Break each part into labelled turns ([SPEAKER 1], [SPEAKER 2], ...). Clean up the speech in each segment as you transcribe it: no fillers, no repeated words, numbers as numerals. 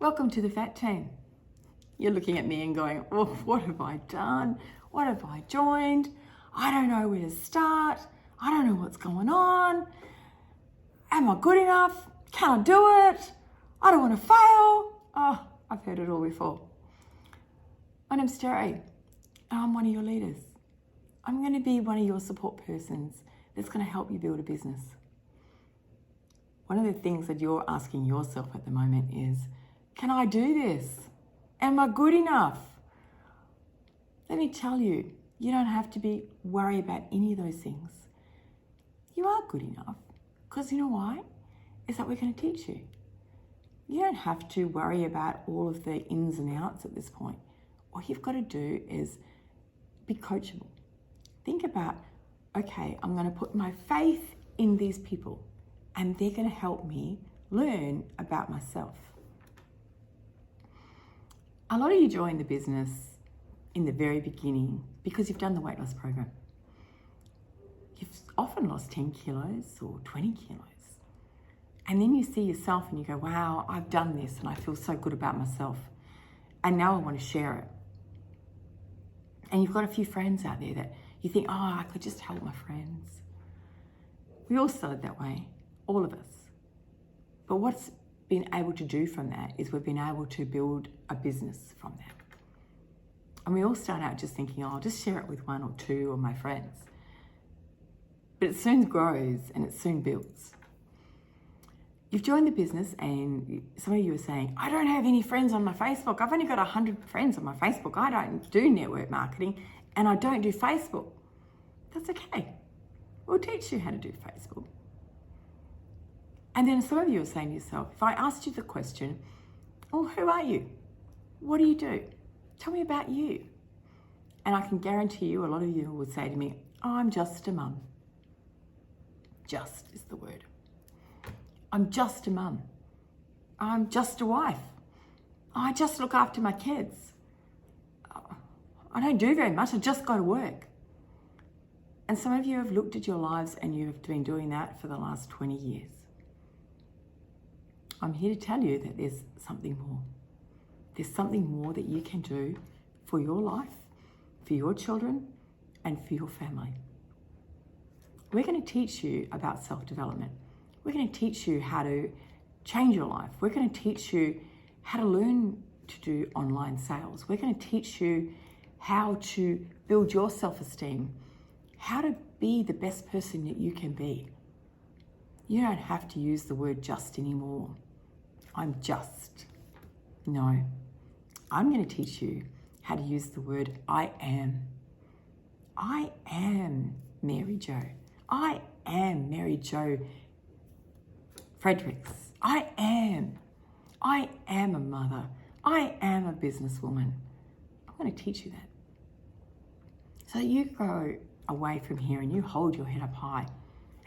[SPEAKER 1] Welcome to the Phatt team. You're looking at me and going, oh, what have I done? What have I joined? I don't know where to start. I don't know what's going on. Am I good enough? Can I do it? I don't want to fail. Oh, I've heard it all before. My name's Terri, and I'm one of your leaders. I'm going to be one of your support persons that's going to help you build a business. One of the things that you're asking yourself at the moment is, can I do this? Am I good enough? Let me tell you, you don't have to be worried about any of those things. You are good enough, because you know why? Is that we're going to teach you. You don't have to worry about all of the ins and outs at this point. All you've got to do is be coachable. Think about, okay, I'm going to put my faith in these people and they're going to help me learn about myself. A lot of you joined the business in the very beginning because you've done the weight loss program. You've often lost 10 kilos or 20 kilos. And then you see yourself and you go, wow, I've done this and I feel so good about myself. And now I want to share it. And you've got a few friends out there that you think, oh, I could just help my friends. We all started that way, all of us. But what's been able to do from that is we've been able to build a business from that. And we all start out just thinking, oh, I'll just share it with one or two of my friends. But it soon grows and it soon builds. You've joined the business and some of you are saying, I don't have any friends on my Facebook. I've only got 100 friends on my Facebook. I don't do network marketing and I don't do Facebook. That's okay. We'll teach you how to do Facebook. And then some of you are saying to yourself, if I asked you the question, oh, who are you? What do you do? Tell me about you. And I can guarantee you, a lot of you would say to me, oh, I'm just a mum. Just is the word. I'm just a mum. I'm just a wife. I just look after my kids. I don't do very much. I just go to work. And some of you have looked at your lives and you've been doing that for the last 20 years. I'm here to tell you that there's something more. There's something more that you can do for your life, for your children, and for your family. We're going to teach you about self-development. We're going to teach you how to change your life. We're going to teach you how to learn to do online sales. We're going to teach you how to build your self-esteem, how to be the best person that you can be. You don't have to use the word just anymore. I'm just. No, I'm going to teach you how to use the word I am. I am Mary Jo. I am Mary Jo Fredericks. I am a mother. I am a businesswoman. I'm going to teach you that. So you go away from here and you hold your head up high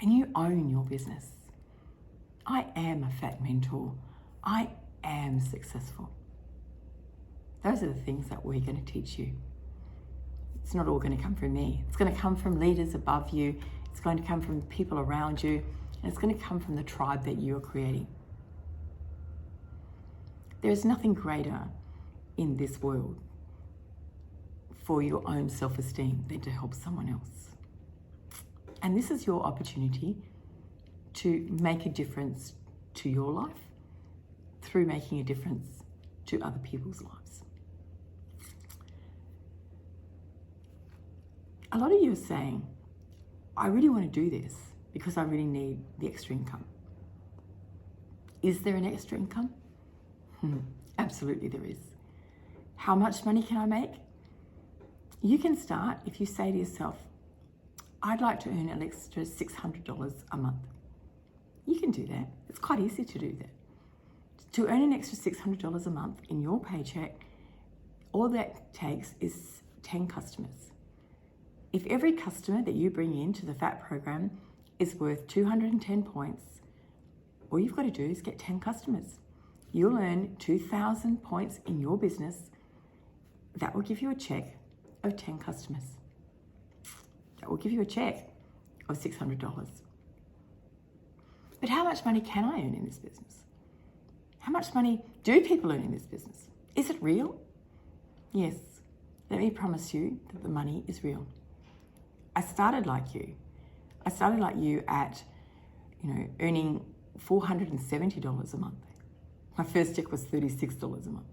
[SPEAKER 1] and you own your business. I am a Phatt mentor. I am successful. Those are the things that we're going to teach you. It's not all going to come from me. It's going to come from leaders above you. It's going to come from people around you. And it's going to come from the tribe that you are creating. There is nothing greater in this world for your own self-esteem than to help someone else. And this is your opportunity to make a difference to your life through making a difference to other people's lives. A lot of you are saying, I really want to do this because I really need the extra income. Is there an extra income? Absolutely there is. How much money can I make? You can start if you say to yourself, I'd like to earn an extra $600 a month. You can do that. It's quite easy to do that. To earn an extra $600 a month in your paycheck, all that takes is 10 customers. If every customer that you bring into the Phatt program is worth 210 points, all you've got to do is get 10 customers. You'll earn 2,000 points in your business. That will give you a check of 10 customers. That will give you a check of $600. But how much money can I earn in this business? How much money do people earn in this business? Is it real? Yes. Let me promise you that the money is real. I started like you. I started like you at, earning $470 a month. My first check was $36 a month.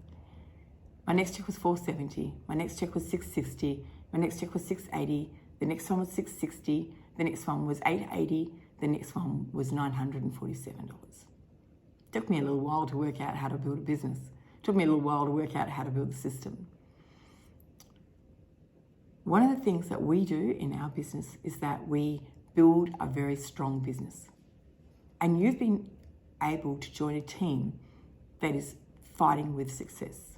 [SPEAKER 1] My next check was $470. My next check was $660. My next check was $680. The next one was $660. The next one was $880. The next one was $947. Took me a little while to work out how to build a business. Took me a little while to work out how to build a system. One of the things that we do in our business is that we build a very strong business. And you've been able to join a team that is fighting with success.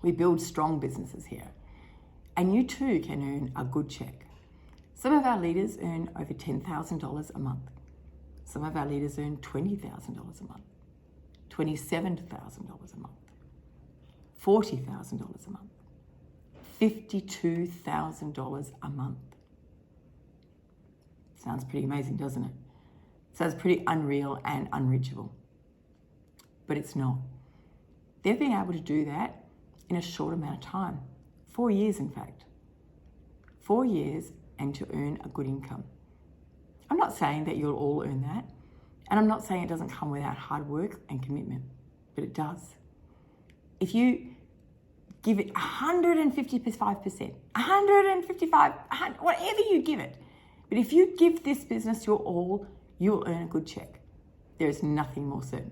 [SPEAKER 1] We build strong businesses here. And you too can earn a good check. Some of our leaders earn over $10,000 a month. Some of our leaders earn $20,000 a month, $27,000 a month, $40,000 a month, $52,000 a month. Sounds pretty amazing, doesn't it? Sounds pretty unreal and unreachable. But it's not. They've been able to do that in a short amount of time. 4 years, in fact. 4 years and to earn a good income. I'm not saying that you'll all earn that. And I'm not saying it doesn't come without hard work and commitment, but it does. If you give it 155%, 155, whatever you give it, but if you give this business your all, you'll earn a good check. There is nothing more certain.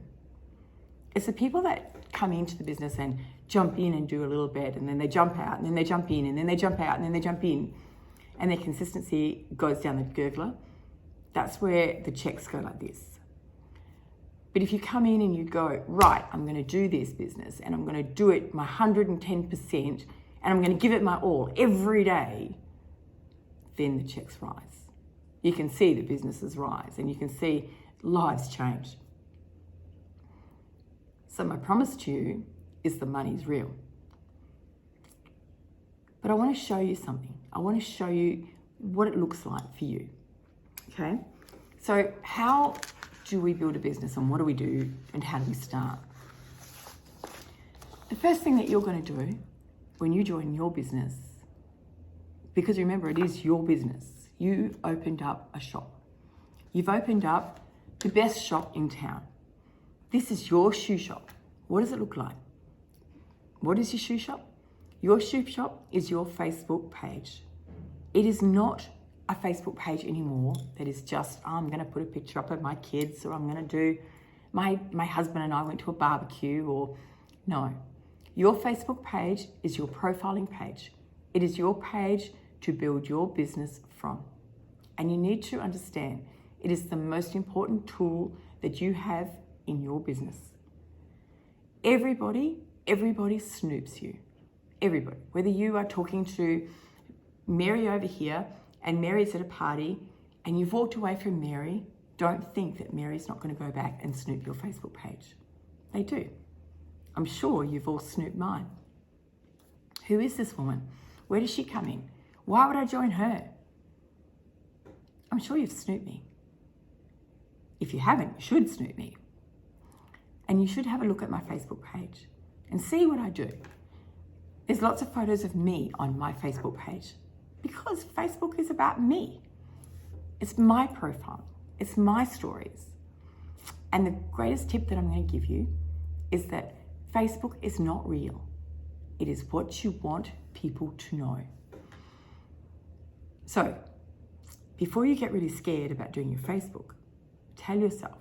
[SPEAKER 1] It's the people that come into the business and jump in and do a little bit, and then they jump out, and then they jump in, and then they jump out, and then they jump in, and their consistency goes down the gurgler. That's where the checks go like this. But if you come in and you go, right, I'm going to do this business, and I'm going to do it my 110%, and I'm going to give it my all every day, then the checks rise. You can see the businesses rise, and you can see lives change. So my promise to you is the money's real. But I want to show you something. I want to show you what it looks like for you. Okay? So how do we build a business, and what do we do, and how do we start? The first thing that you're going to do when you join your business, because remember, it is your business. You opened up a shop. You've opened up the best shop in town. This is your shoe shop. What does it look like? What is your shoe shop? Your shoe shop is your Facebook page. It is not a Facebook page anymore that is just, I'm going to put a picture up of my kids, or I'm going to do, my husband and I went to a barbecue, or no. Your Facebook page is your profiling page. It is your page to build your business from. And you need to understand, it is the most important tool that you have in your business. Everybody snoops you. Everybody. Whether you are talking to Mary over here, and Mary's at a party, and you've walked away from Mary, don't think that Mary's not going to go back and snoop your Facebook page. They do. I'm sure you've all snooped mine. Who is this woman? Where does she come in? Why would I join her? I'm sure you've snooped me. If you haven't, you should snoop me. And you should have a look at my Facebook page and see what I do. There's lots of photos of me on my Facebook page, because Facebook is about me. It's my profile. It's my stories. And the greatest tip that I'm going to give you is that Facebook is not real. It is what you want people to know. So, before you get really scared about doing your Facebook, tell yourself,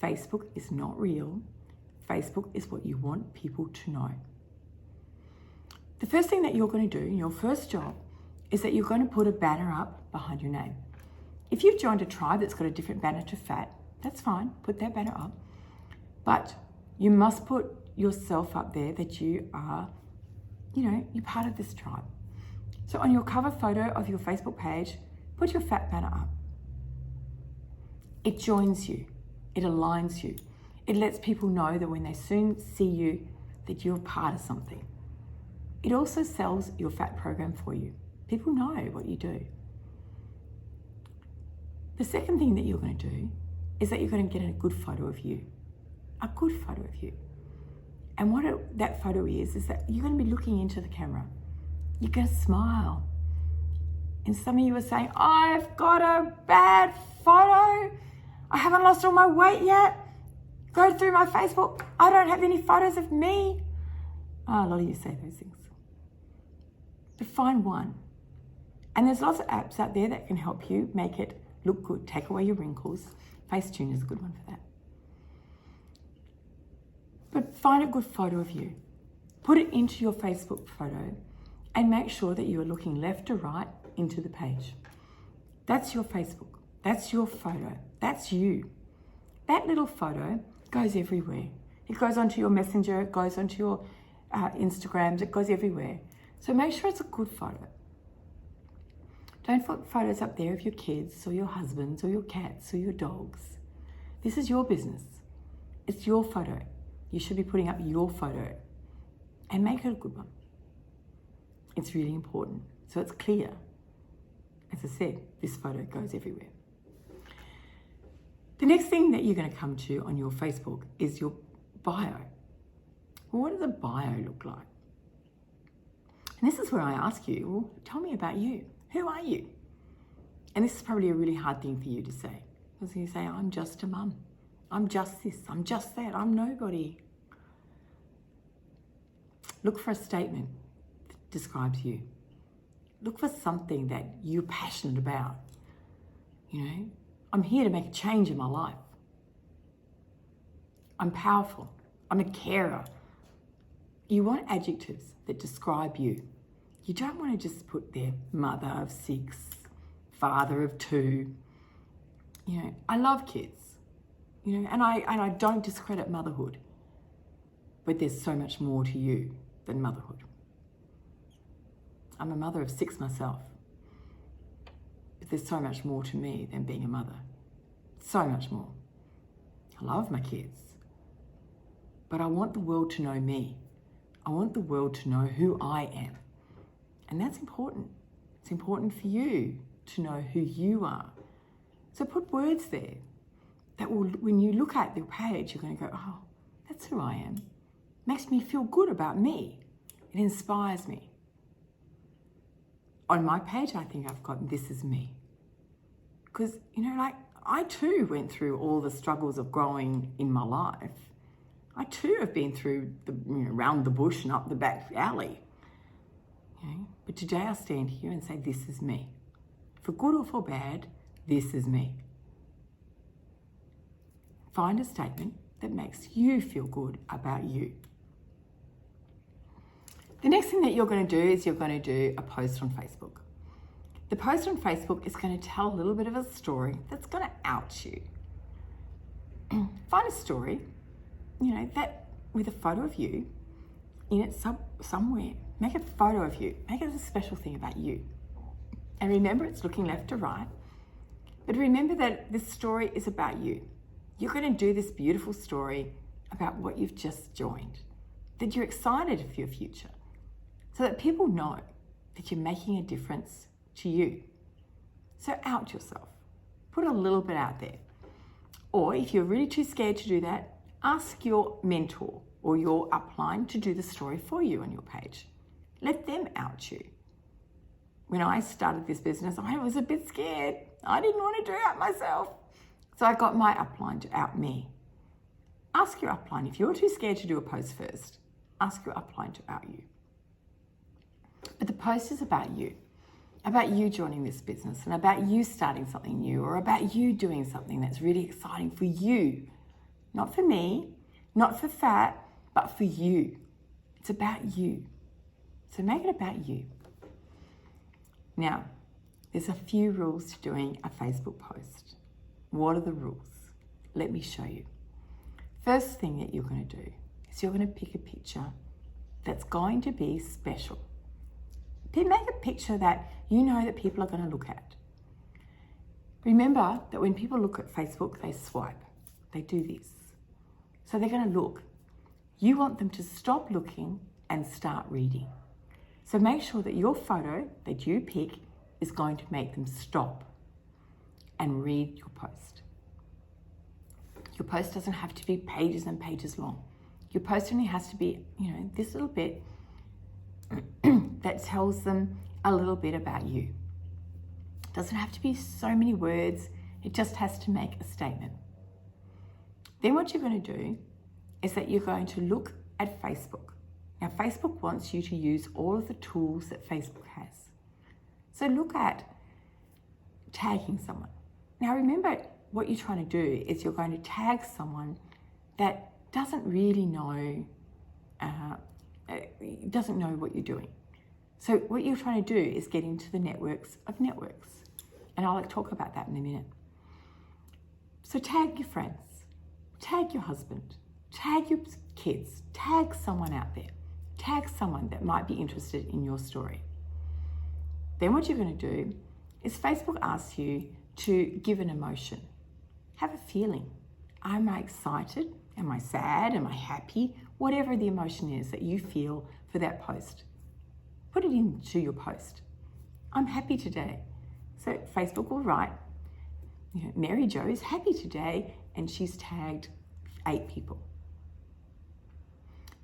[SPEAKER 1] Facebook is not real. Facebook is what you want people to know. The first thing that you're going to do in your first job is that you're going to put a banner up behind your name. If you've joined a tribe that's got a different banner to Phatt, that's fine, put that banner up. But you must put yourself up there that you are, you're part of this tribe. So on your cover photo of your Facebook page, put your Phatt banner up. It joins you, it aligns you. It lets people know that when they soon see you, that you're part of something. It also sells your Phatt program for you. People know what you do. The second thing that you're going to do is that you're going to get a good photo of you. a good photo of you. And what that photo is that you're going to be looking into the camera. You're going to smile. And some of you are saying, I've got a bad photo. I haven't lost all my weight yet. Go through my Facebook. I don't have any photos of me. Oh, a lot of you say those things. But find one. And there's lots of apps out there that can help you make it look good. Take away your wrinkles. Facetune is a good one for that. But find a good photo of you. Put it into your Facebook photo and make sure that you are looking left to right into the page. That's your Facebook. That's your photo. That's you. That little photo goes everywhere. It goes onto your Messenger, it goes onto your Instagrams, it goes everywhere. So make sure it's a good photo. Don't put photos up there of your kids or your husbands or your cats or your dogs. This is your business. It's your photo. You should be putting up your photo and make it a good one. It's really important. So it's clear. As I said, this photo goes everywhere. The next thing that you're going to come to on your Facebook is your bio. Well, what does a bio look like? And this is where I ask you, well, tell me about you. Who are you? And this is probably a really hard thing for you to say. Because you say, I'm just a mum. I'm just this. I'm just that. I'm nobody. Look for a statement that describes you. Look for something that you're passionate about. You know, I'm here to make a change in my life. I'm powerful. I'm a carer. You want adjectives that describe you. You don't want to just put there mother of 6, father of 2. You know, I love kids. You know, and I don't discredit motherhood. But there's so much more to you than motherhood. I'm a mother of 6 myself. But there's so much more to me than being a mother. So much more. I love my kids. But I want the world to know me. I want the world to know who I am. And that's important. It's important for you to know who you are. So put words there that will, when you look at the page, you're going to go, oh, that's who I am. Makes me feel good about me. It inspires me. On my page, I think I've got this is me. Because, you know, like I too went through all the struggles of growing in my life. I too have been through around the bush and up the back alley. You know? But today I stand here and say, this is me. For good or for bad, this is me. Find a statement that makes you feel good about you. The next thing that you're going to do is you're going to do a post on Facebook. The post on Facebook is going to tell a little bit of a story that's going to out you. Find a story, you know, that with a photo of you in it somewhere. Make a photo of you. Make it a special thing about you. And remember, it's looking left to right. But remember that this story is about you. You're going to do this beautiful story about what you've just joined, that you're excited for your future, so that people know that you're making a difference to you. So out yourself. Put a little bit out there. Or if you're really too scared to do that, ask your mentor or your upline to do the story for you on your page. Let them out you. When I started this business, I was a bit scared. I didn't want to do it myself. So I got my upline to out me. Ask your upline. If you're too scared to do a post first, ask your upline to out you. But the post is about you joining this business and about you starting something new or about you doing something that's really exciting for you. Not for me, not for Phatt, but for you. It's about you. So make it about you. Now, there's a few rules to doing a Facebook post. What are the rules? Let me show you. First thing that you're going to do is you're going to pick a picture that's going to be special. Make a picture that you know that people are going to look at. Remember that when people look at Facebook, they swipe. They do this. So they're going to look. You want them to stop looking and start reading. So make sure that your photo that you pick is going to make them stop and read your post. Your post doesn't have to be pages and pages long. Your post only has to be, this little bit that tells them a little bit about you. It doesn't have to be so many words. It just has to make a statement. Then what you're going to do is that you're going to look at Facebook. Now, Facebook wants you to use all of the tools that Facebook has. So look at tagging someone. Now, remember, what you're trying to do is you're going to tag someone that doesn't really know, doesn't know what you're doing. So what you're trying to do is get into the networks of networks. And I'll talk about that in a minute. So tag your friends, tag your husband, tag your kids, tag someone out there, tag someone that might be interested in your story. Then what you're going to do is Facebook asks you to give an emotion. Have a feeling. Am I excited? Am I sad? Am I happy? Whatever the emotion is that you feel for that post, put it into your post. I'm happy today. So Facebook will write, Mary Jo is happy today, and she's tagged 8 people.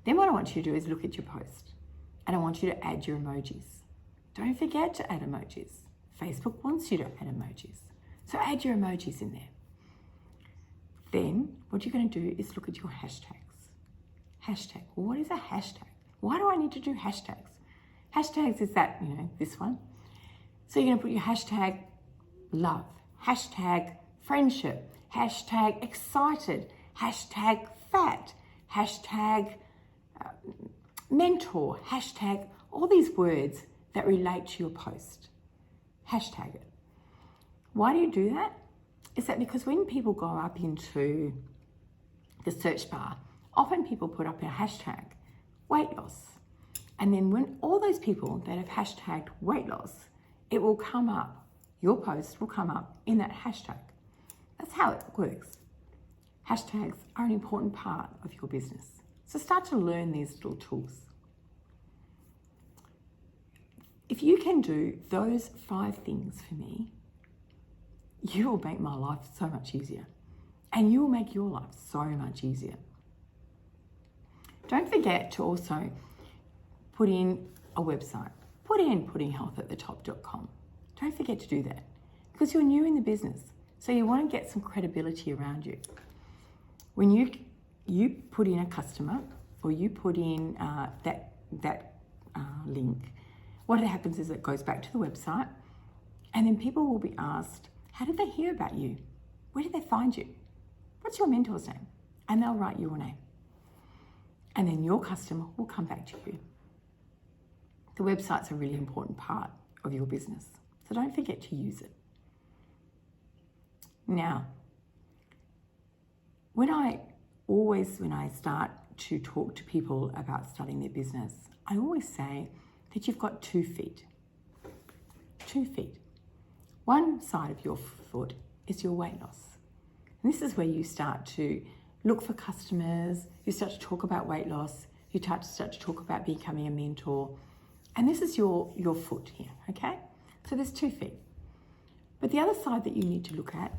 [SPEAKER 1] Then what I want you to do is look at your post, and I want you to add your emojis. Don't forget to add emojis. Facebook wants you to add emojis. So add your emojis in there. Then what you're going to do is look at your hashtags. Hashtag. Well, what is a hashtag? Why do I need to do hashtags? Hashtags is that, this one. So you're going to put your hashtag love, hashtag friendship, hashtag excited, hashtag Phatt, hashtag mentor, hashtag all these words that relate to your post. Hashtag it. Why do you do that? Is that because when people go up into the search bar, often people put up a hashtag weight loss. And then when all those people that have hashtagged weight loss, it will come up, your post will come up in that hashtag. That's how it works. Hashtags are an important part of your business. So start to learn these little tools. If you can do those 5 things for me, you will make my life so much easier. And you will make your life so much easier. Don't forget to also put in a website. Put in puttinghealthathetop.com. Don't forget to do that because you're new in the business. So you want to get some credibility around you. When you put in a customer or you put in that link, what happens is it goes back to the website and then people will be asked, how did they hear about you? Where did they find you? What's your mentor's name? And they'll write your name. And then your customer will come back to you. The website's a really important part of your business, so don't forget to use it. Now, when I start to talk to people about starting their business, I always say that you've got 2 feet. 2 feet. One side of your foot is your weight loss. And this is where you start to look for customers, you start to talk about weight loss, you start to talk about becoming a mentor. And this is your foot here, okay? So there's 2 feet. But the other side that you need to look at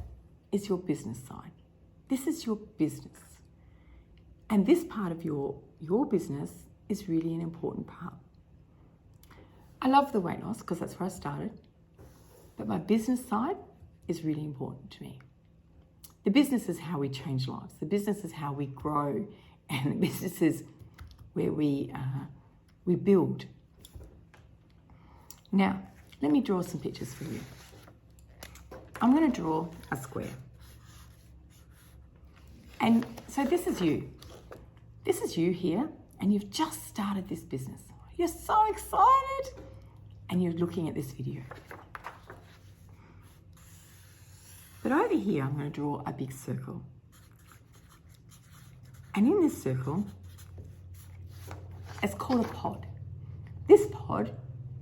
[SPEAKER 1] is your business side. This is your business. And this part of your business is really an important part. I love the weight loss because that's where I started. But my business side is really important to me. The business is how we change lives. The business is how we grow. And the business is where we build. Now, let me draw some pictures for you. I'm going to draw a square. And so this is you. This is you here, and you've just started this business. You're so excited, and you're looking at this video. But over here, I'm going to draw a big circle. And in this circle, it's called a pod. This pod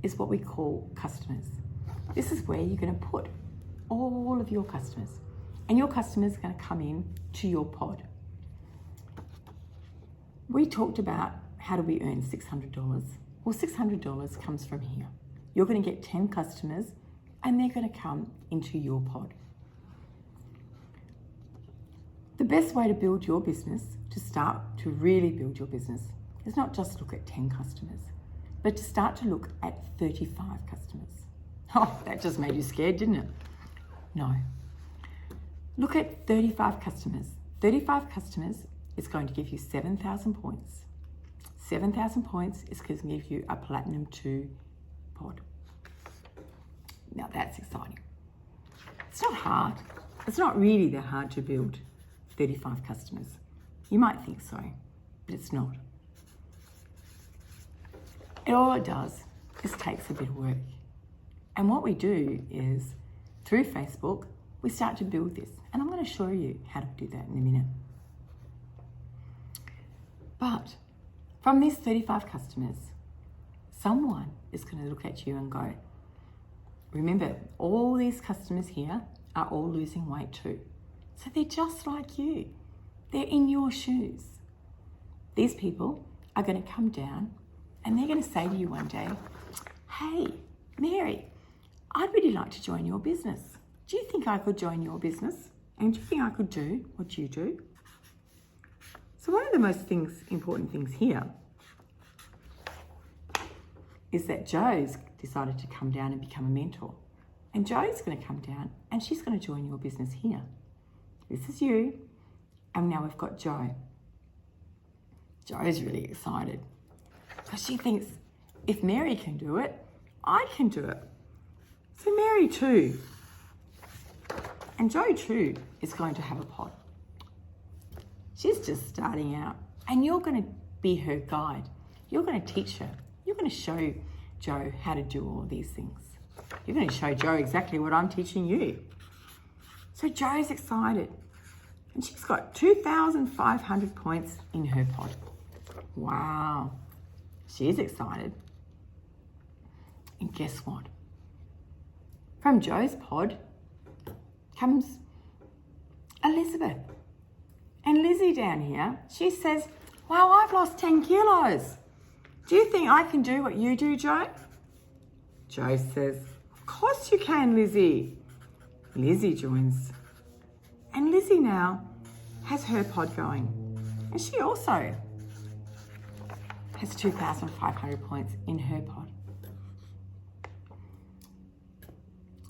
[SPEAKER 1] is what we call customers. This is where you're going to put all of your customers. And your customers are going to come in to your pod. We talked about how do we earn $600. Well, $600 comes from here. You're going to get 10 customers and they're going to come into your pod. The best way to build your business, to start to really build your business, is not just look at 10 customers, but to start to look at 35 customers. Oh, that just made you scared, didn't it? No. Look at 35 customers. 35 customers is going to give you 7,000 points. 7,000 points is going to give you a Platinum 2 pod. Now that's exciting. It's not hard. It's not really that hard to build 35 customers. You might think so, but it's not. All it does is takes a bit of work. And what we do is, through Facebook, we start to build this. And I'm going to show you how to do that in a minute. But from these 35 customers, someone is going to look at you and go, remember, all these customers here are all losing weight too. So they're just like you. They're in your shoes. These people are going to come down and they're going to say to you one day, hey, Mary, I'd really like to join your business. Do you think I could join your business? And do you think I could do what you do? So one of the most important things here is that Jo's decided to come down and become a mentor. And Jo's going to come down and she's going to join your business here. This is you. And now we've got Jo. Jo's really excited because she thinks if Mary can do it, I can do it. So Mary too. And Jo too is going to have a pod. She's just starting out and you're going to be her guide. You're going to teach her. You're going to show Jo how to do all these things. You're going to show Jo exactly what I'm teaching you. So Jo's excited. And she's got 2,500 points in her pod. Wow. She's excited. And guess what? From Jo's pod comes Elizabeth. And Lizzie down here, she says, wow, I've lost 10 kilos. Do you think I can do what you do, Jo? Jo says, of course you can, Lizzie. Lizzie joins. And Lizzie now has her pod going. And she also has 2,500 points in her pod.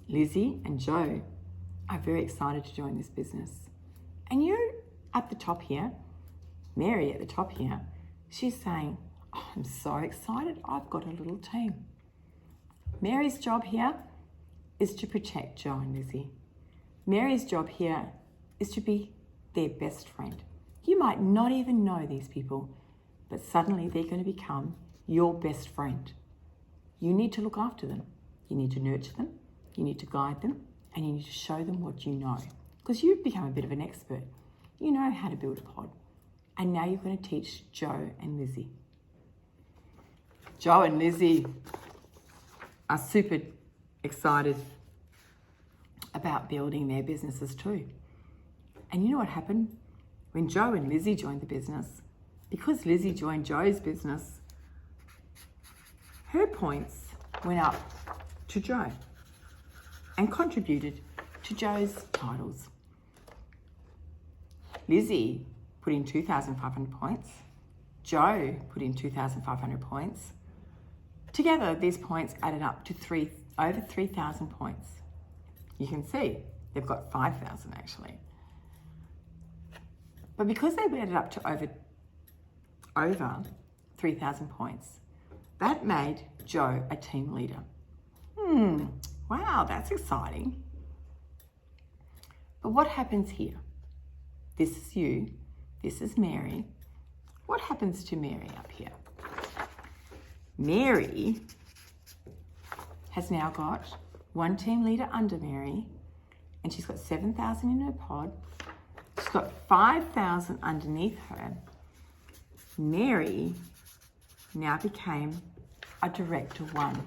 [SPEAKER 1] Lizzie and Jo are very excited to join this business. And you at the top here, Mary at the top here, she's saying, oh, I'm so excited, I've got a little team. Mary's job here is to protect Jo and Lizzie. Mary's job here is to be their best friend. You might not even know these people, but suddenly they're going to become your best friend. You need to look after them. You need to nurture them. You need to guide them, and you need to show them what you know. Because you've become a bit of an expert. You know how to build a pod. And now you're going to teach Jo and Lizzie. Jo and Lizzie are super excited about building their businesses too. And you know what happened? When Jo and Lizzie joined the business, because Lizzie joined Jo's business, her points went up to Jo and contributed to Jo's titles. Lizzie put in 2,500 points. Jo put in 2,500 points. Together, these points added up to over 3,000 points. You can see they've got 5,000 actually. But because they added up to over 3,000 points, that made Jo a team leader. Wow, that's exciting. But what happens here? This is you, this is Mary. What happens to Mary up here? Mary has now got one team leader under Mary, and she's got 7,000 in her pod. She's got 5,000 underneath her. Mary now became a Director 1.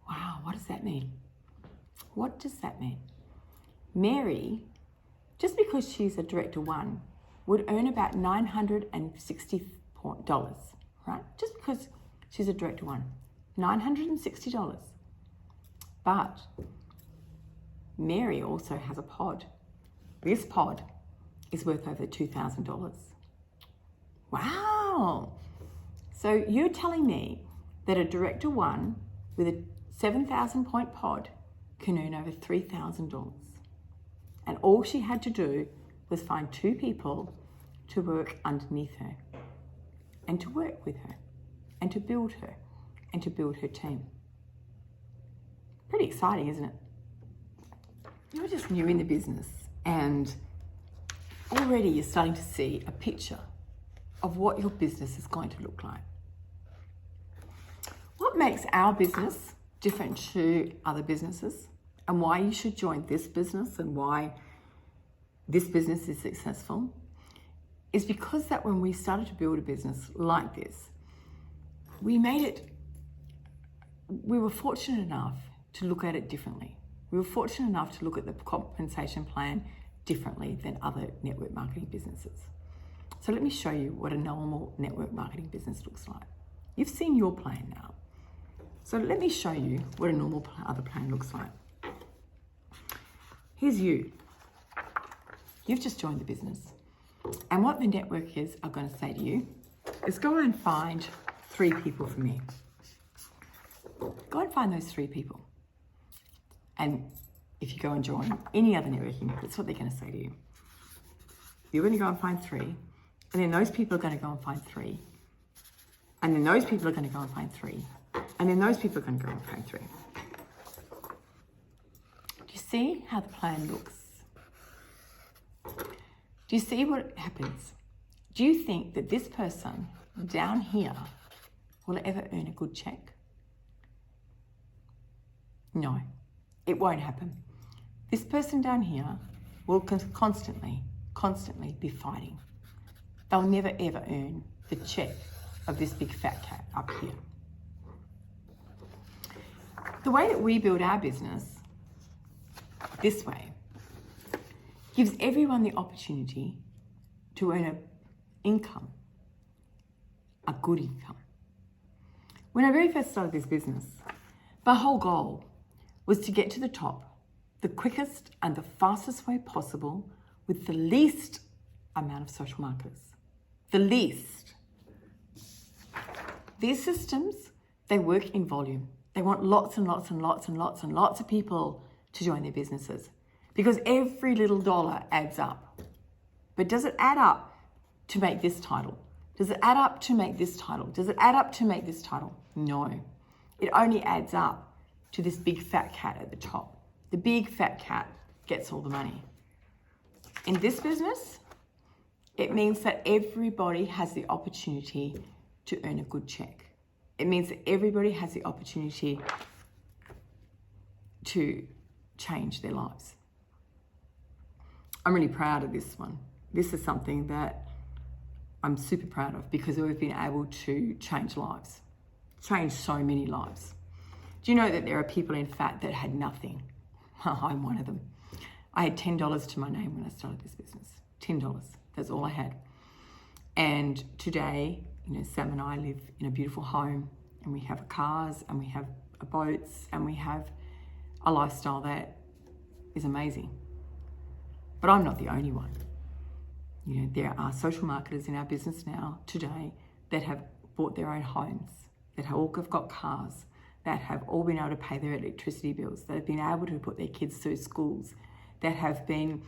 [SPEAKER 1] Wow, what does that mean? What does that mean? Mary, just because she's a Director 1, would earn about $960, right? Just because she's a Director 1, $960. But Mary also has a pod. This pod is worth over $2,000. Wow. So you're telling me that a Director 1 with a 7,000 point pod can earn over $3,000. And all she had to do was find 2 people to work underneath her and to work with her and to build her and to build her team. Pretty exciting, isn't it? You're just new in the business and already you're starting to see a picture of what your business is going to look like. What makes our business different to other businesses and why you should join this business and why this business is successful is because that when we started to build a business like this, we were fortunate enough to look at it differently. We were fortunate enough to look at the compensation plan differently than other network marketing businesses. So let me show you what a normal network marketing business looks like. You've seen your plan now. So let me show you what a normal other plan looks like. Here's you. You've just joined the business. And what the networkers are going to say to you is go and find 3 people for me. Go and find those 3 people. And if you go and join any other networking, that's what they're going to say to you. You're going to go and find 3, and then those people are going to go and find 3, and then those people are going to go and find 3, and then those people are going to go and find 3. Do you see how the plan looks? Do you see what happens? Do you think that this person down here will ever earn a good check? No, it won't happen. This person down here will constantly be fighting. They'll never ever earn the check of this big fat cat up here. The way that we build our business this way gives everyone the opportunity to earn an income, a good income. When I very first started this business, my whole goal was to get to the top the quickest and the fastest way possible with the least amount of social marketers. The least. These systems, they work in volume. They want lots and lots and lots and lots and lots of people to join their businesses because every little dollar adds up. But does it add up to make this title? Does it add up to make this title? Does it add up to make this title? No. It only adds up to this big fat cat at the top. The big fat cat gets all the money. In this business, it means that everybody has the opportunity to earn a good check. It means that everybody has the opportunity to change their lives. I'm really proud of this one. This is something that I'm super proud of because we've been able to change lives, change so many lives. Do you know that there are people in Phatt that had nothing? I'm one of them. I had $10 to my name when I started this business. $10. That's all I had. And today, Sam and I live in a beautiful home and we have cars and we have boats and we have a lifestyle that is amazing. But I'm not the only one. There are social marketers in our business now today that have bought their own homes, that have all got cars, that have all been able to pay their electricity bills, that have been able to put their kids through schools, that have been,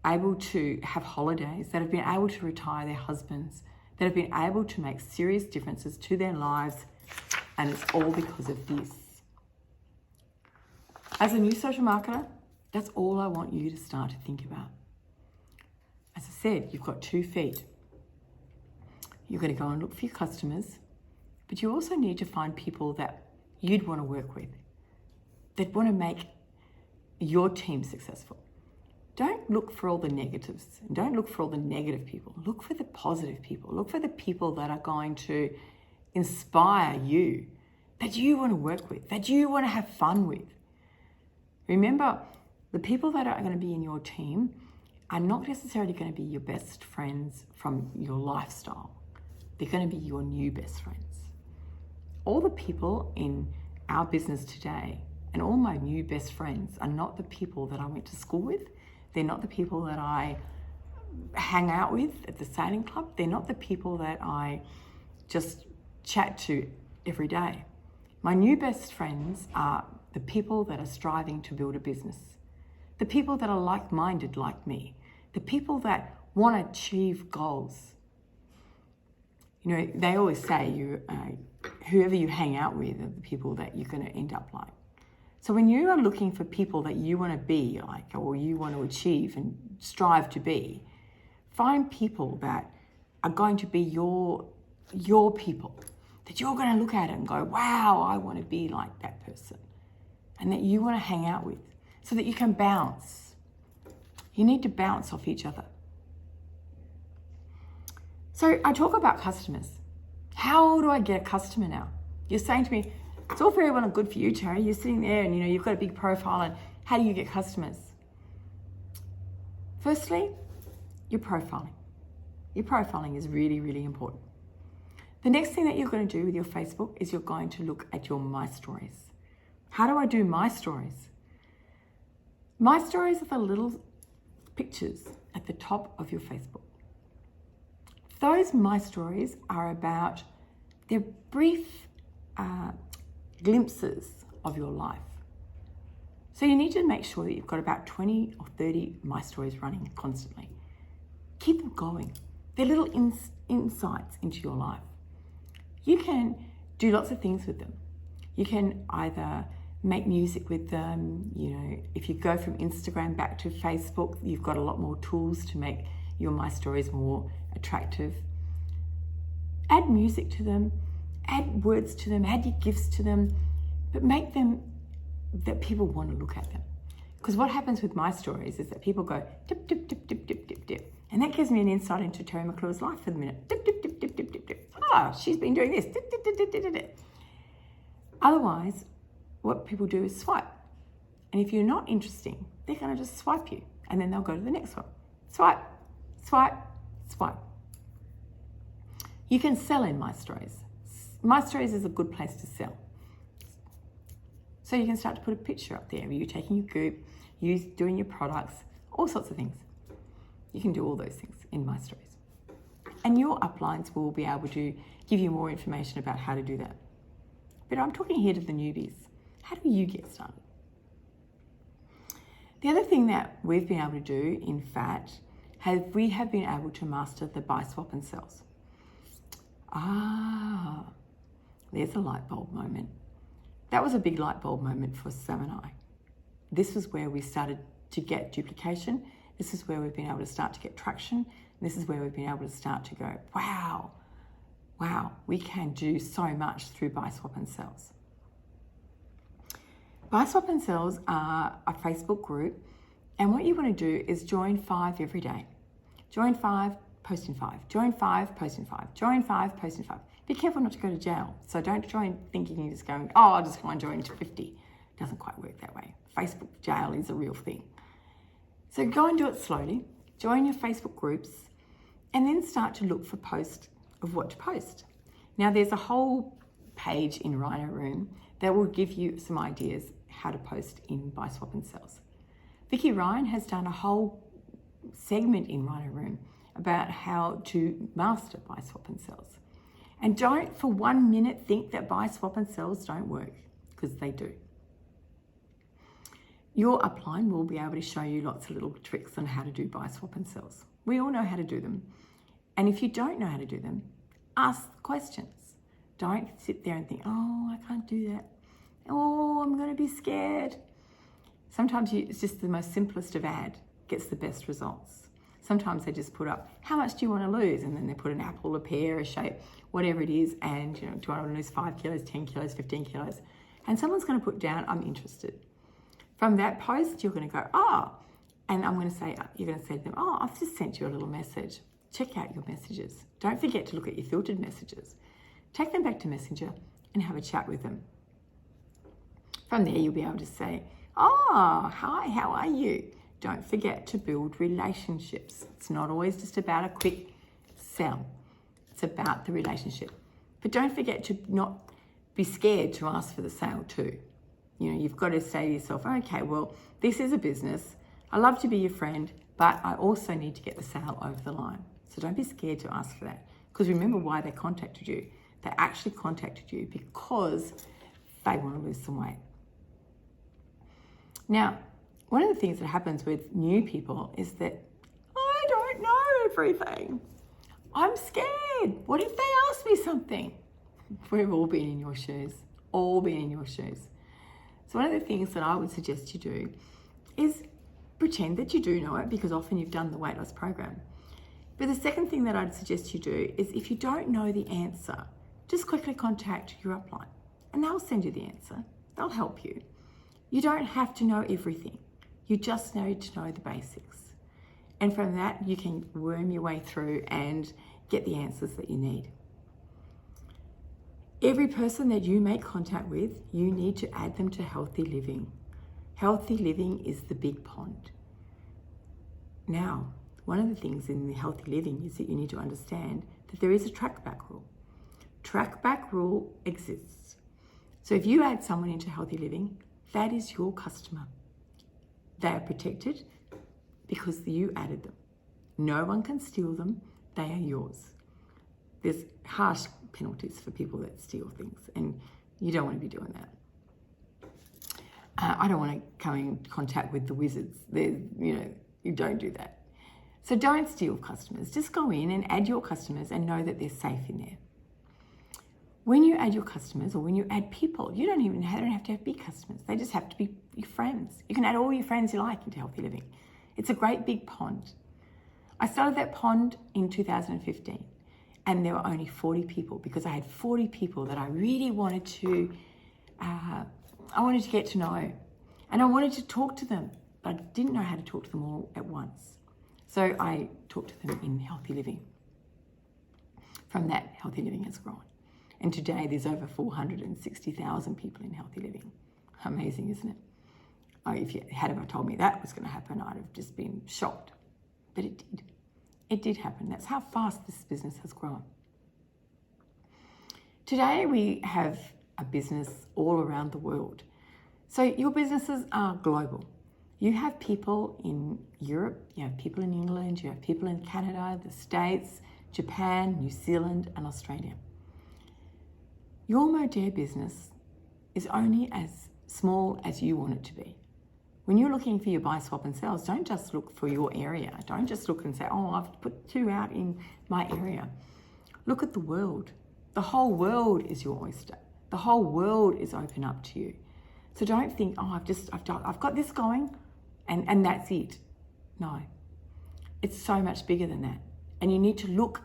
[SPEAKER 1] able to have holidays, that have been able to retire their husbands, that have been able to make serious differences to their lives, and it's all because of this. As a new social marketer, that's all I want you to start to think about. As I said, you've got 2 feet. You're going to go and look for your customers, but you also need to find people that you'd want to work with, that want to make your team successful. Don't look for all the negatives and don't look for all the negative people. Look for the positive people. Look for the people that are going to inspire you, that you want to work with, that you want to have fun with. Remember, the people that are going to be in your team are not necessarily going to be your best friends from your lifestyle. They're going to be your new best friends. All the people in our business today and all my new best friends are not the people that I went to school with. They're not the people that I hang out with at the sailing club. They're not the people that I just chat to every day. My new best friends are the people that are striving to build a business, the people that are like-minded like me, the people that want to achieve goals. You know, they always say whoever you hang out with are the people that you're going to end up like. So when you are looking for people that you want to be like, or you want to achieve and strive to be, find people that are going to be your people, that you're going to look at it and go, wow, I want to be like that person, and that you want to hang out with, so that you can bounce. You need to bounce off each other. So I talk about customers. How do I get a customer now? You're saying to me, it's all very well and good for you, Terri. You're sitting there and you've got a big profile, and how do you get customers? Firstly, your profiling. Your profiling is really, really important. The next thing that you're going to do with your Facebook is you're going to look at your My Stories. How do I do My Stories? My Stories are the little pictures at the top of your Facebook. Those My Stories are about, they're brief glimpses of your life. So you need to make sure that you've got about 20 or 30 My Stories running constantly. Keep them going. They're little insights into your life. You can do lots of things with them. You can either make music with them. You know, if you go from Instagram back to Facebook, you've got a lot more tools to make your My Stories more attractive. Add music to them, add words to them, add your gifts to them, but make them that people want to look at them. Because what happens with My Stories is that people go dip, dip, dip, dip, dip, dip, dip. And that gives me an insight into Terri McClure's life for the minute. Dip, dip, dip, dip, dip, dip, dip. She's been doing this. Dip, dip, dip, dip, dip, dip. Otherwise, what people do is swipe. And if you're not interesting, they're going to just swipe you. And then they'll go to the next one. Swipe, swipe, swipe. You can sell in My Stories. My Stories is a good place to sell. So you can start to put a picture up there of you taking your goop, you doing your products, all sorts of things. You can do all those things in My Stories. And your uplines will be able to give you more information about how to do that. But I'm talking here to the newbies. How do you get started? The other thing that we've been able to do in Phatt, we have been able to master the buy, swap and sells. There's a light bulb moment. That was a big light bulb moment for Sam and I. This was where we started to get duplication. This is where we've been able to start to get traction. This is where we've been able to start to go, wow, we can do so much through buy, swap and sells. Buy, swap and sells are a Facebook group, and what you want to do is join 5 every day. Join 5, post in 5. Join 5, post in 5. Join 5, post in 5. Be careful not to go to jail. So don't join thinking you're just going, I'll just go and join to 50. It doesn't quite work that way. Facebook jail is a real thing. So go and do it slowly. Join your Facebook groups and then start to look for posts of what to post. Now there's a whole page in Rhino Room that will give you some ideas how to post in Buy, Swap and Sells. Vicky Ryan has done a whole segment in Rhino Room about how to master Buy, Swap and Sells. And don't for 1 minute think that Buy, Swap and Sells don't work, because they do. Your upline will be able to show you lots of little tricks on how to do Buy, Swap and Sells. We all know how to do them. And if you don't know how to do them, ask questions. Don't sit there and think, oh, I can't do that. Oh, I'm going to be scared. Sometimes it's just the most simplest of ad gets the best results. Sometimes they just put up, how much do you want to lose? And then they put an apple, a pear, a shape, whatever it is. And, do I want to lose 5 kilos, 10 kilos, 15 kilos? And someone's going to put down, I'm interested. From that post, you're going to go, and you're going to say to them, I've just sent you a little message. Check out your messages. Don't forget to look at your filtered messages. Take them back to Messenger and have a chat with them. From there, you'll be able to say, hi, how are you? Don't forget to build relationships. It's not always just about a quick sell. It's about the relationship. But don't forget to not be scared to ask for the sale too. You've got to say to yourself, okay, well, this is a business. I love to be your friend, but I also need to get the sale over the line. So don't be scared to ask for that. Because remember why they contacted you. They actually contacted you because they want to lose some weight. Now, one of the things that happens with new people is that I don't know everything. I'm scared. What if they ask me something? We've all been in your shoes. All been in your shoes. So one of the things that I would suggest you do is pretend that you do know it, because often you've done the weight loss program. But the second thing that I'd suggest you do is, if you don't know the answer, just quickly contact your upline and they'll send you the answer. They'll help you. You don't have to know everything. You just need to know the basics. And from that, you can worm your way through and get the answers that you need. Every person that you make contact with, you need to add them to healthy living. Healthy living is the big pond. Now, one of the things in the healthy living is that you need to understand that there is a track back rule. Track back rule exists. So if you add someone into healthy living, that is your customer. They are protected because you added them. No one can steal them. They are yours. There's harsh penalties for people that steal things, and you don't want to be doing that. I don't want to come in contact with the wizards. You don't do that. So don't steal customers. Just go in and add your customers and know that they're safe in there. When you add your customers, or when you add people, you don't have to have big customers. They just have to be your friends. You can add all your friends you like into healthy living. It's a great big pond. I started that pond in 2015, and there were only 40 people, because I had 40 people that I really wanted to get to know, and I wanted to talk to them, but I didn't know how to talk to them all at once. So I talked to them in healthy living. From that, healthy living has grown. And today there's over 460,000 people in healthy living. Amazing, isn't it? If you had ever told me that was going to happen, I'd have just been shocked. But it did. It did happen. That's how fast this business has grown. Today we have a business all around the world. So your businesses are global. You have people in Europe, you have people in England, you have people in Canada, the States, Japan, New Zealand, and Australia. Your Modere business is only as small as you want it to be. When you're looking for your buy, swap and sells, don't just look for your area. Don't just look and say, oh, I've put 2 out in my area. Look at the world. The whole world is your oyster. The whole world is open up to you. So don't think, oh, I've got this going and that's it. No, it's so much bigger than that. And you need to look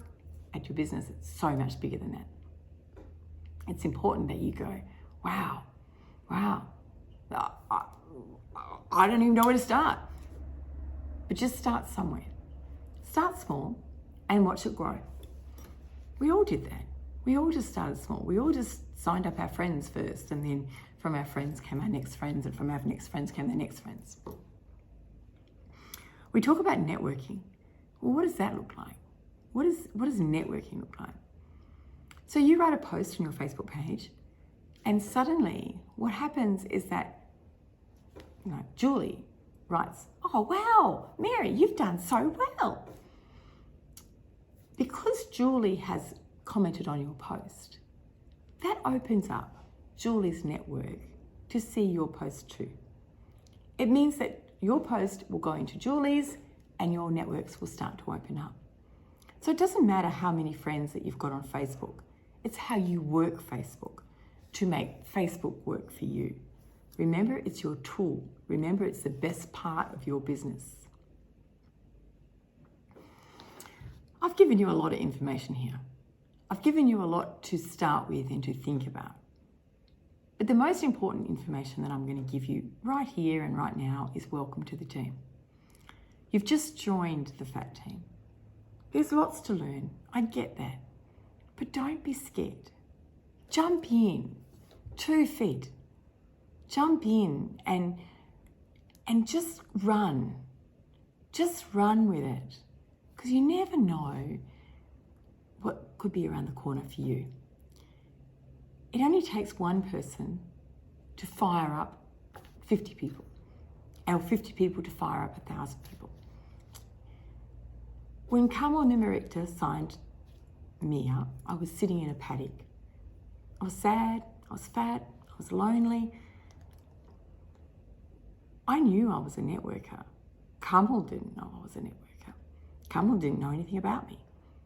[SPEAKER 1] at your business. It's so much bigger than that. It's important that you go, wow, I don't even know where to start. But just start somewhere. Start small and watch it grow. We all did that. We all just started small. We all just signed up our friends first, and then from our friends came our next friends, and from our next friends came their next friends. We talk about networking. Well, what does that look like? What does networking look like? So you write a post on your Facebook page, and suddenly what happens is that Julie writes, oh, wow, Mary, you've done so well. Because Julie has commented on your post, that opens up Julie's network to see your post too. It means that your post will go into Julie's and your networks will start to open up. So it doesn't matter how many friends that you've got on Facebook. It's how you work Facebook to make Facebook work for you. Remember, it's your tool. Remember, it's the best part of your business. I've given you a lot of information here. I've given you a lot to start with and to think about. But the most important information that I'm going to give you right here and right now is welcome to the team. You've just joined the Phatt team. There's lots to learn. I get that. But don't be scared. Jump in. 2 feet. Jump in and just run. Just run with it. Because you never know what could be around the corner for you. It only takes one person to fire up 50 people. and 50 people to fire up 1,000 people. When Carmel Nimerichta signed me up, I was sitting in a paddock. I was sad, I was fat, I was lonely. I knew I was a networker. Carmel didn't know I was a networker. Carmel didn't know anything about me.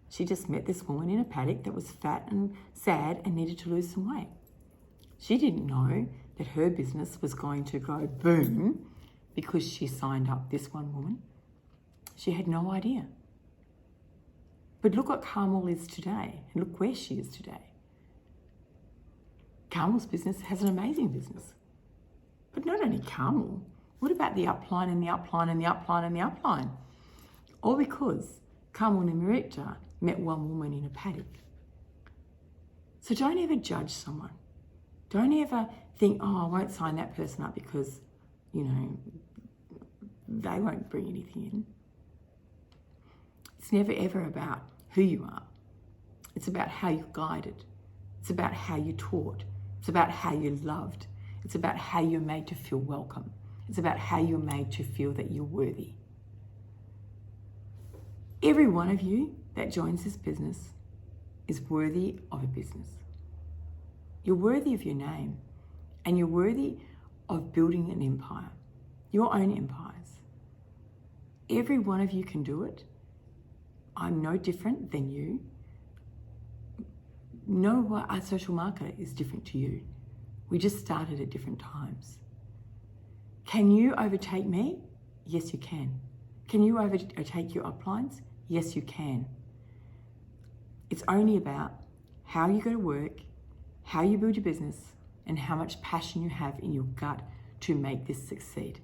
[SPEAKER 1] She just met this woman in a paddock that was fat and sad and needed to lose some weight. She didn't know that her business was going to go boom because she signed up this one woman. She had no idea. But look what Carmel is today, and look where she is today. Carmel's business has an amazing business. But not only Carmel, what about the upline and the upline and the upline and the upline? All because Carmel Nimerichta met one woman in a paddock. So don't ever judge someone. Don't ever think, oh, I won't sign that person up because, they won't bring anything in. It's never ever about who you are. It's about how you guided. It's about how you taught. It's about how you loved. It's about how you're made to feel welcome. It's about how you're made to feel that you're worthy. Every one of you that joins this business is worthy of a business. You're worthy of your name, and you're worthy of building an empire, your own empires. Every one of you can do it. I'm no different than you. No our social marketer is different to you. We just started at different times. Can you overtake me? Yes, you can. Can you overtake your uplines? Yes, you can. It's only about how you go to work, how you build your business, and how much passion you have in your gut to make this succeed.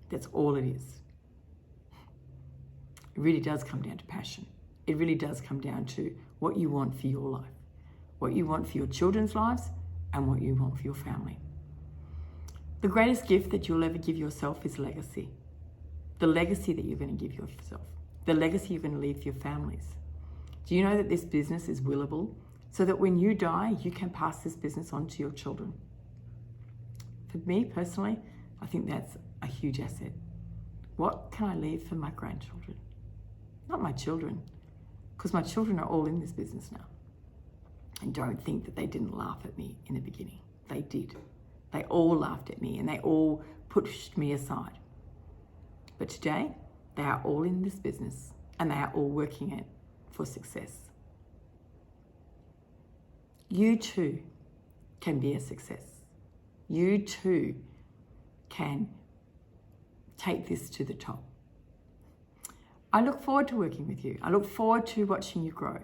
[SPEAKER 1] That's all it is. It really does come down to passion. It really does come down to what you want for your life, what you want for your children's lives, and what you want for your family. The greatest gift that you'll ever give yourself is legacy. The legacy that you're going to give yourself. The legacy you're going to leave for your families. Do you know that this business is willable? So that when you die, you can pass this business on to your children. For me personally, I think that's a huge asset. What can I leave for my grandchildren? Not my children, because my children are all in this business now. And don't think that they didn't laugh at me in the beginning. They did. They all laughed at me and they all pushed me aside. But today, they are all in this business and they are all working it for success. You too can be a success. You too can take this to the top. I look forward to working with you. I look forward to watching you grow.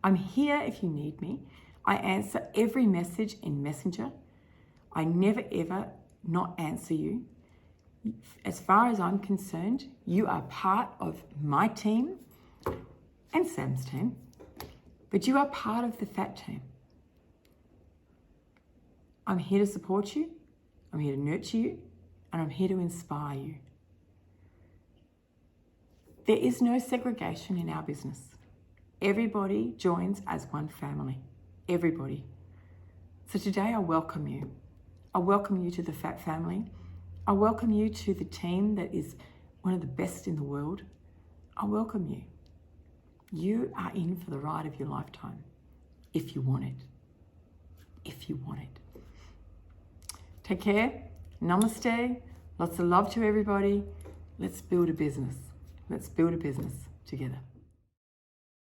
[SPEAKER 1] I'm here if you need me. I answer every message in Messenger. I never ever not answer you. As far as I'm concerned, you are part of my team and Sam's team, but you are part of the Phatt team. I'm here to support you, I'm here to nurture you, and I'm here to inspire you. There is no segregation in our business. Everybody joins as one family. Everybody. So today I welcome you. I welcome you to the Phatt family. I welcome you to the team that is one of the best in the world. I welcome you. You are in for the ride of your lifetime, if you want it. If you want it. Take care. Namaste. Lots of love to everybody. Let's build a business. Let's build a business together.